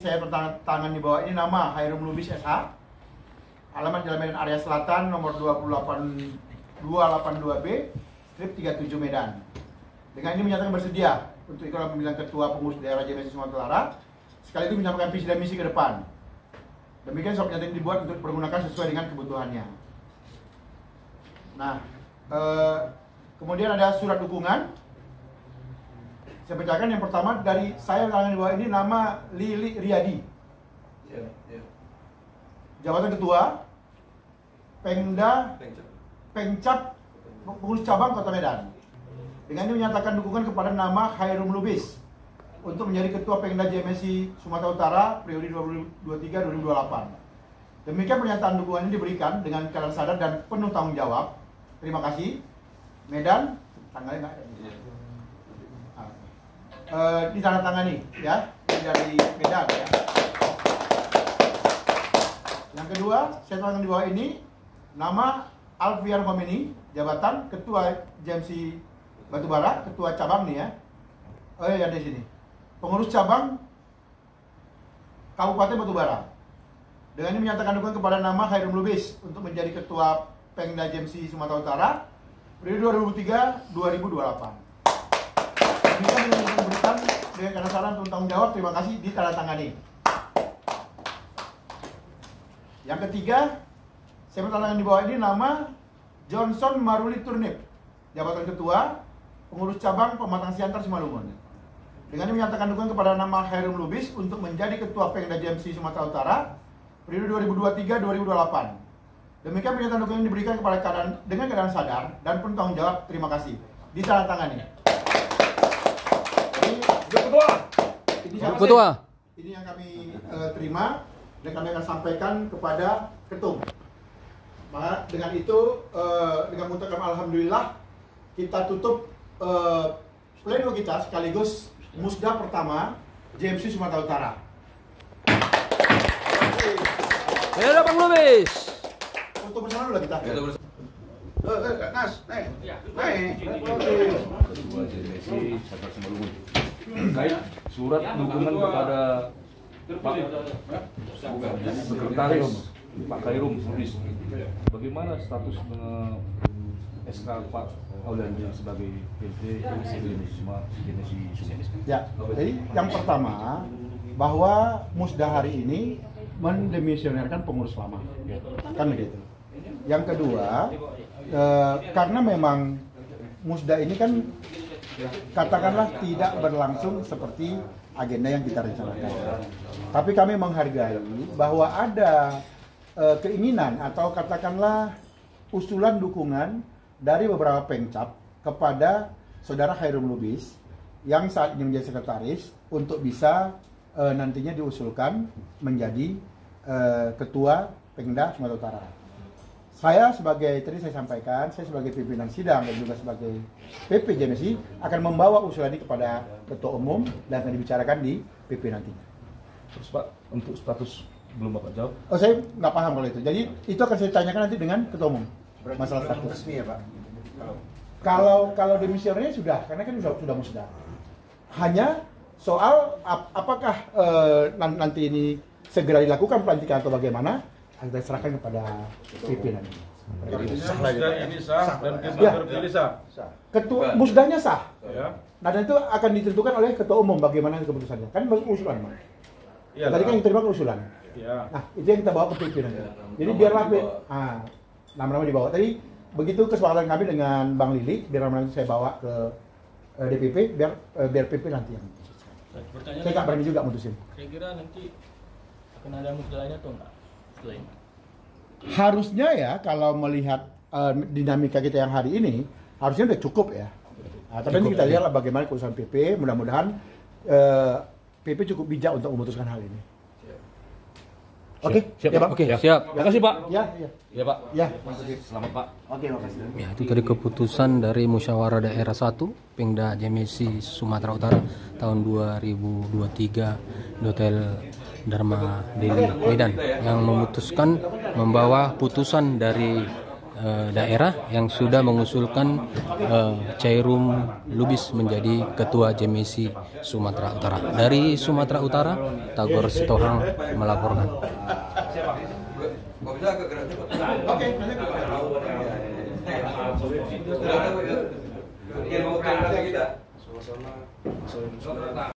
Saya tangan di bawah ini nama Khairum Lubis SH, alamat Jalan Medan Area Selatan nomor 28282B, strip 37 Medan. Dengan ini menyatakan bersedia untuk ikut pemilihan ketua pengurus daerah JMSI Sumatera Utara, sekaligus menyampaikan visi dan misi ke depan. Demikian surat pernyataan dibuat untuk dipergunakan sesuai dengan kebutuhannya. Nah, kemudian ada surat dukungan. Saya bacakan yang pertama dari saya tangan di bawah ini nama Lili Riyadi. Jabatan Ketua Pengda Pengcap Pengurus Cabang Kota Medan. Dengan ini menyatakan dukungan kepada nama Khairum Lubis untuk menjadi Ketua Pengda JMSI Sumatera Utara periode 2023-2028. Demikian pernyataan dukungan ini diberikan dengan keadaan sadar dan penuh tanggung jawab. Terima kasih. Medan, tanggalnya nggak ada. Ditandatangani ya dari Medan ya. Yang kedua, saya tangan di bawah ini nama Alfian Homeni, jabatan Ketua JMSI Batubara, Ketua Cabang nih ya. Oh ya, di sini. Pengurus Cabang Kabupaten Batubara. Dengan ini menyatakan dukungan kepada nama Khairum Lubis untuk menjadi Ketua Pengda JMSI Sumatera Utara periode 2003-2028. Demikian yang diberikan dengan saran untuk tanggung jawab. Terima kasih, ditandatangani. Yang ketiga, saya bertandatangan di bawah ini nama Johnson Maruli Turnip, jabatan Ketua Pengurus Cabang Pematang Siantar Simalungun. Dengan ini menyatakan dukungan kepada nama Khairum Lubis untuk menjadi Ketua Pengda JMSI Sumatera Utara periode 2023-2028. Demikian pernyataan dukungan yang diberikan kepada dengan keadaan sadar dan penuh tanggung jawab. Terima kasih, ditandatangani. Ketua. Ini yang kami terima dan kami akan sampaikan kepada ketum. Maka dengan itu, dengan mengucapkan alhamdulillah, kita tutup pleno kita sekaligus musda pertama JMSI Sumatera Utara. Ya, Bang Lubis. Untuk bersama dulu kita. Nas, naik. Terkait surat dukungan kepada Pak Sekretaris Pak Khairum Lubis. Bagaimana status SK Pak Auliandi sebagai PT JMSI Sumatera? Ya, jadi yang pertama bahwa musda hari ini mendemisionerkan pengurus lama, kan begitu. Yang kedua, karena memang musda ini kan katakanlah tidak berlangsung seperti agenda yang kita rencanakan. Tapi kami menghargai bahwa ada keinginan atau katakanlah usulan dukungan dari beberapa pengcap kepada saudara Khairum Lubis yang saat ini menjadi sekretaris untuk bisa nantinya diusulkan menjadi ketua Pengda Sumatera Utara. Saya sebagai, tadi saya sampaikan, saya sebagai pimpinan sidang dan juga sebagai PP JMSI akan membawa usulan ini kepada Ketua Umum dan akan dibicarakan di PP nantinya. Terus Pak, untuk status belum Bapak jawab? Oh, saya nggak paham kalau itu. Jadi itu akan saya tanyakan nanti dengan Ketua Umum. Berarti masalah status resmi ya Pak? Kalau demisionernya sudah, karena kan sudah musda. Hanya soal apakah nanti ini segera dilakukan pelantikan atau bagaimana, kita serahkan kepada pimpinan. Jadi ini sah dan Ya. terpilih sah. Ketua musdanya sah. Ya. Nah, dan itu akan ditentukan oleh Ketua Umum bagaimana keputusannya. Kan usulan, Bang. Iya. Tadi kan yang terima usulan. Ya. Nah, itu yang kita bawa ke pimpinan. Jadi biarlah nama-nama dibawa. Tadi begitu kesepakatan kami dengan Bang Lili, biar nama saya bawa ke DPP, biar PP nanti yang memutuskan. Saya nggak berani juga mutusin. Kira-kira nanti akan ada musda lainnya atau enggak? Selain Harusnya ya, kalau melihat dinamika kita yang hari ini, harusnya udah cukup ya. Tapi kita lihatlah bagaimana keputusan PP. Mudah-mudahan PP cukup bijak untuk memutuskan hal ini. Oke, Siap, ya, Pak. Bang. Oke, siap. Makasih, Pak. Ya. Ya, Pak. Ya. Selamat, Pak. Oke, makasih. Ya, itu tadi keputusan dari Musyawarah Daerah 1 Pengda JMSI Sumatera Utara tahun 2023 di Hotel Dharma Deli Medan yang memutuskan membawa putusan dari daerah yang sudah mengusulkan Chairum Lubis menjadi Ketua JMSI Sumatera Utara. Dari Sumatera Utara, Tagor Sitohang melaporkan.